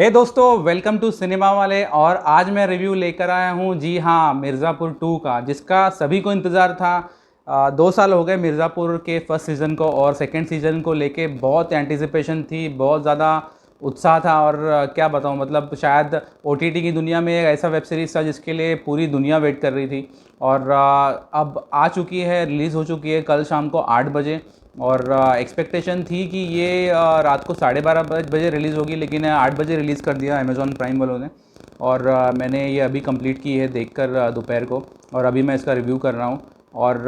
हे दोस्तों, welcome to cinema वाले। और आज मैं रिव्यू लेकर आया हूँ, जी हाँ, मिर्ज़ापुर 2 का, जिसका सभी को इंतज़ार था। 2 साल हो गए मिर्ज़ापुर के फर्स्ट सीज़न को, और सेकंड सीज़न को लेके बहुत एंटिसिपेशन थी, बहुत ज़्यादा उत्साह था। और क्या बताऊँ, मतलब शायद ओटीटी की दुनिया में एक ऐसा वेब सीरीज़ था जिसके लिए पूरी दुनिया वेट कर रही थी। और अब आ चुकी है, रिलीज़ हो चुकी है कल शाम को 8 बजे। और एक्सपेक्टेशन थी कि ये रात को 12:30 बजे रिलीज़ होगी, लेकिन 8 बजे रिलीज़ कर दिया अमेज़ॉन प्राइम वालों ने। और मैंने ये अभी कंप्लीट की है देखकर दोपहर को, और अभी मैं इसका रिव्यू कर रहा हूँ। और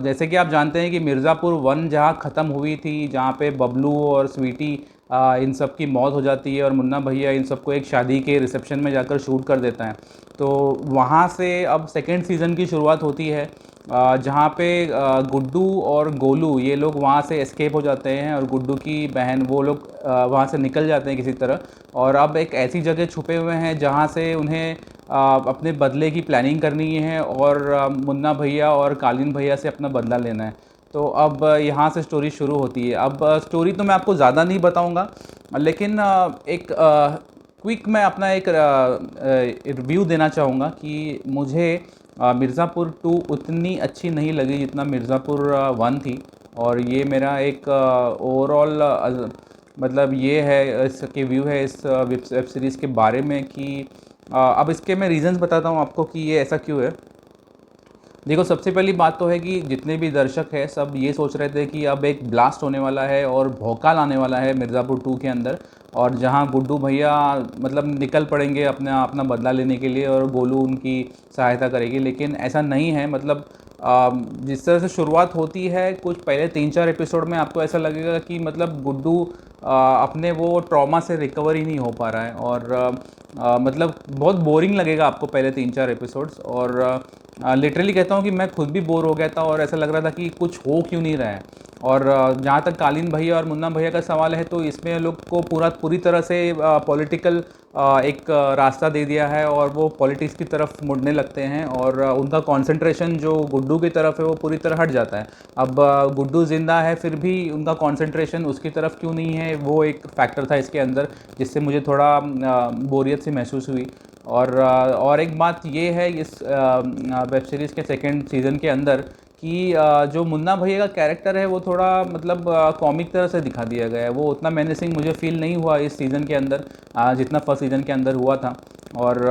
जैसे कि आप जानते हैं कि मिर्ज़ापुर 1 जहाँ ख़त्म हुई थी, जहाँ पे बबलू और स्वीटी इन सब की मौत हो जाती है, और मुन्ना भैया इन सबको एक शादी के रिसेप्शन में जाकर शूट कर देता है, तो वहाँ से अब सेकेंड सीज़न की शुरुआत होती है। जहाँ पे गुड्डू और गोलू ये लोग वहाँ से एस्केप हो जाते हैं, और गुड्डू की बहन वो लोग वहाँ से निकल जाते हैं किसी तरह। और अब एक ऐसी जगह छुपे हुए हैं जहाँ से उन्हें अपने बदले की प्लानिंग करनी है, और मुन्ना भैया और कालीन भैया से अपना बदला लेना है। तो अब यहाँ से स्टोरी शुरू होती है। अब स्टोरी तो मैं आपको ज़्यादा नहीं बताऊँगा, लेकिन एक क्विक मैं अपना एक रिव्यू देना चाहूँगा कि मुझे मिर्ज़ापुर 2 उतनी अच्छी नहीं लगी जितना मिर्ज़ापुर 1 थी। और ये मेरा एक ओवरऑल मतलब ये है, इसके व्यू है इस वेब सीरीज़ के बारे में कि अब इसके मैं रीज़न्स बताता हूँ आपको कि ये ऐसा क्यों है। देखो, सबसे पहली बात तो है कि जितने भी दर्शक हैं सब ये सोच रहे थे कि अब एक ब्लास्ट होने वाला है और भौकाल आने वाला है मिर्ज़ापुर 2 के अंदर, और जहां गुड्डू भैया मतलब निकल पड़ेंगे अपना अपना बदला लेने के लिए, और गोलू उनकी सहायता करेगी। लेकिन ऐसा नहीं है। मतलब जिस तरह से शुरुआत होती है, कुछ पहले 3-4 एपिसोड में आपको ऐसा लगेगा कि मतलब गुड्डू अपने वो ट्रॉमा से रिकवर ही नहीं हो पा रहा है, और मतलब बहुत बोरिंग लगेगा आपको पहले 3-4 एपिसोड्स। और लिटरली कहता हूँ कि मैं खुद भी बोर हो गया था, और ऐसा लग रहा था कि कुछ हो क्यों नहीं रहा है। और जहाँ तक कालीन भैया और मुन्ना भैया का सवाल है, तो इसमें लोग को पूरी तरह से पॉलिटिकल एक रास्ता दे दिया है, और वो पॉलिटिक्स की तरफ मुड़ने लगते हैं, और उनका कंसंट्रेशन जो गुड्डू की तरफ है वो पूरी तरह हट जाता है। अब गुड्डू ज़िंदा है, फिर भी उनका कंसंट्रेशन उसकी तरफ क्यों नहीं है, वो एक फैक्टर था इसके अंदर, जिससे मुझे थोड़ा बोरियत सी महसूस हुई। और एक बात ये है इस वेब सीरीज़ के सेकंड सीज़न के अंदर कि जो मुन्ना भैया का कैरेक्टर है वो थोड़ा मतलब कॉमिक तरह से दिखा दिया गया है। वो उतना मेनेसिंग मुझे फील नहीं हुआ इस सीज़न के अंदर जितना फर्स्ट सीज़न के अंदर हुआ था। और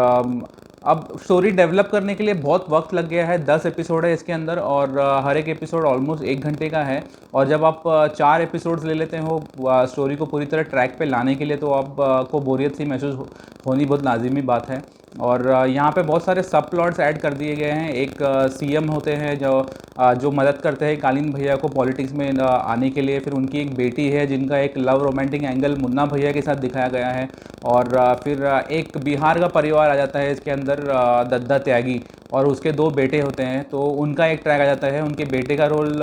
अब स्टोरी डेवलप करने के लिए बहुत वक्त लग गया है। 10 एपिसोड है इसके अंदर, और हर एक एपिसोड ऑलमोस्ट 1 घंटे का है। और जब आप 4 एपिसोड्स ले लेते हो स्टोरी को पूरी तरह ट्रैक पे लाने के लिए, तो आपको बोरियत सी महसूस होनी बहुत लाजिमी बात है। और यहाँ पे बहुत सारे सब प्लॉट्स ऐड कर दिए गए हैं। एक सीएम होते हैं जो मदद करते हैं कालीन भैया को पॉलिटिक्स में आने के लिए। फिर उनकी एक बेटी है जिनका एक लव रोमांटिक एंगल मुन्ना भैया के साथ दिखाया गया है। और फिर एक बिहार का परिवार आ जाता है इसके अंदर, दद्दा त्यागी, और उसके 2 बेटे होते हैं, तो उनका एक ट्रैक आ जाता है। उनके बेटे का रोल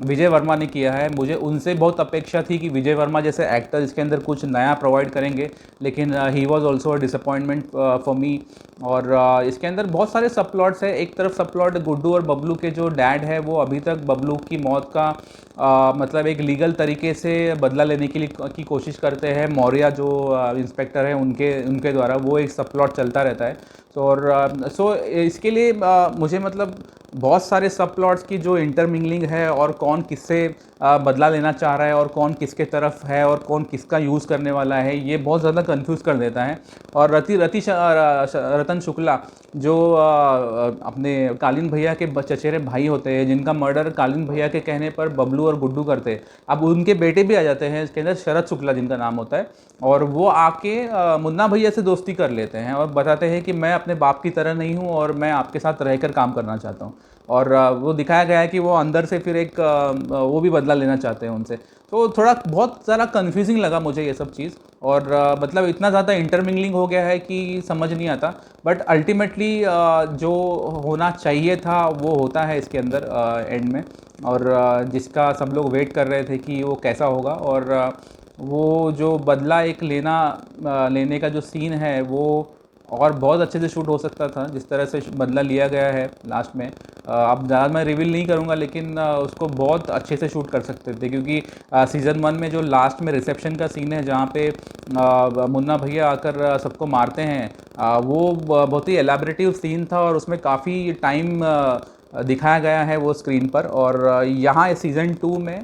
विजय वर्मा ने किया है। मुझे उनसे बहुत अपेक्षा थी कि विजय वर्मा जैसे एक्टर इसके अंदर कुछ नया प्रोवाइड करेंगे, लेकिन he was also a disappointment for me. और इसके अंदर बहुत सारे सब प्लॉट्स हैं। एक तरफ सब प्लॉट गुड्डू और बबलू के जो डैड है वो अभी तक बबलू की मौत का मतलब एक लीगल तरीके से बदला लेने के लिए की कोशिश करते हैं। मौर्य जो इंस्पेक्टर है उनके उनके द्वारा वो एक सब प्लॉट चलता रहता है। सो इसके लिए मुझे मतलब बहुत सारे सब प्लॉट्स की जो इंटरमिंगलिंग है, और कौन किससे बदला लेना चाह रहा है, और कौन किसके तरफ है, और कौन किसका यूज़ करने वाला है, ये बहुत ज़्यादा कंफ्यूज कर देता है। और रतन शुक्ला जो अपने कालीन भैया के चचेरे भाई होते हैं, जिनका मर्डर कालीन भैया के कहने पर बबलू और गुड्डू करते हैं, अब उनके बेटे भी आ जाते हैं इसके अंदर, शरद शुक्ला जिनका नाम होता है। और वो आके मुन्ना भैया से दोस्ती कर लेते हैं, और बताते हैं कि मैं अपने बाप की तरह नहीं हूँ, और मैं आपके साथ रहकर काम करना चाहता हूँ। और वो दिखाया गया है कि वो अंदर से फिर एक वो भी बदला लेना चाहते हैं उनसे। तो थोड़ा बहुत ज़्यादा कन्फ्यूजिंग लगा मुझे ये सब चीज़। और मतलब इतना ज़्यादा इंटरमिंगलिंग हो गया है कि समझ नहीं आता। बट अल्टीमेटली जो होना चाहिए था वो होता है इसके अंदर एंड में। और जिसका सब लोग वेट कर रहे थे कि वो कैसा होगा। और वो जो बदला एक लेने का जो सीन है वो और बहुत अच्छे से शूट हो सकता था, जिस तरह से बदला लिया गया है लास्ट में। अब ज़्यादा मैं रिवील नहीं करूँगा, लेकिन उसको बहुत अच्छे से शूट कर सकते थे, क्योंकि सीज़न 1 में जो लास्ट में रिसेप्शन का सीन है जहाँ पे मुन्ना भैया आकर सबको मारते हैं, वो बहुत ही एलैबोरेटिव सीन था और उसमें काफ़ी टाइम दिखाया गया है वो स्क्रीन पर। और यहाँ सीज़न 2 में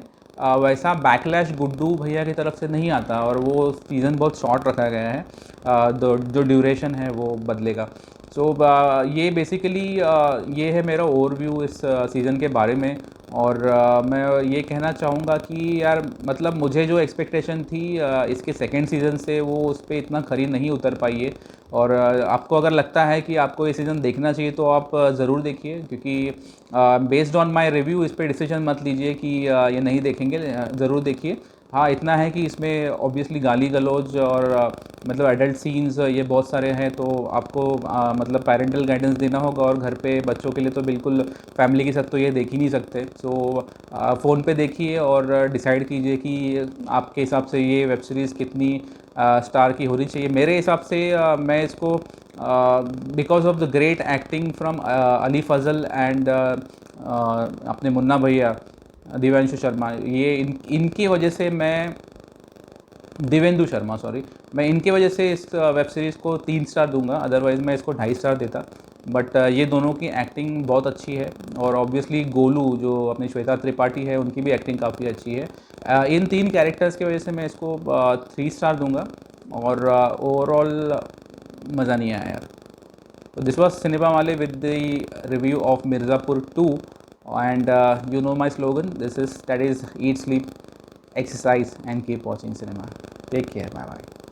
वैसा बैकलैश गुड्डू भैया की तरफ से नहीं आता और वो सीज़न बहुत शॉर्ट रखा गया है, जो ड्यूरेशन है वो बदलेगा। सो ये बेसिकली ये है मेरा ओवरव्यू इस सीज़न के बारे में। और मैं ये कहना चाहूँगा कि यार मतलब मुझे जो एक्सपेक्टेशन थी इसके सेकंड सीज़न से, वो उस पर इतना खरी नहीं उतर पाई है। और आपको अगर लगता है कि आपको ये सीज़न देखना चाहिए तो आप ज़रूर देखिए, क्योंकि बेस्ड ऑन माय रिव्यू इस पर डिसीजन मत लीजिए कि ये नहीं देखेंगे, ज़रूर देखिए। हाँ, इतना है कि इसमें ऑब्वियसली गाली गलौज और मतलब एडल्ट सीन्स ये बहुत सारे हैं, तो आपको मतलब पेरेंटल गाइडेंस देना होगा। और घर पे बच्चों के लिए तो बिल्कुल फैमिली के साथ तो ये देख ही नहीं सकते। सो फ़ोन पे देखिए और डिसाइड कीजिए कि आपके हिसाब से ये वेब सीरीज़ कितनी स्टार की होनी चाहिए। मेरे हिसाब से मैं इसको because of the great acting from Ali Fazal and अपने मुन्ना भैया दिव्यांशु शर्मा, ये इनकी वजह से मैं दिवेंदु शर्मा सॉरी, मैं इनकी वजह से इस वेब सीरीज़ को 3 स्टार दूंगा, अदरवाइज़ मैं इसको 2.5 स्टार देता। बट ये दोनों की एक्टिंग बहुत अच्छी है और ऑब्वियसली गोलू जो अपनी श्वेता त्रिपाठी है उनकी भी एक्टिंग काफ़ी अच्छी है। इन 3 कैरेक्टर्स की वजह से मैं इसको 3 स्टार दूंगा। और ओवरऑल मज़ा नहीं आया यार। So this was Cinema Wale with the review of Mirzapur 2, and you know my slogan. That is eat, sleep, exercise, and keep watching cinema. Take care. Bye bye.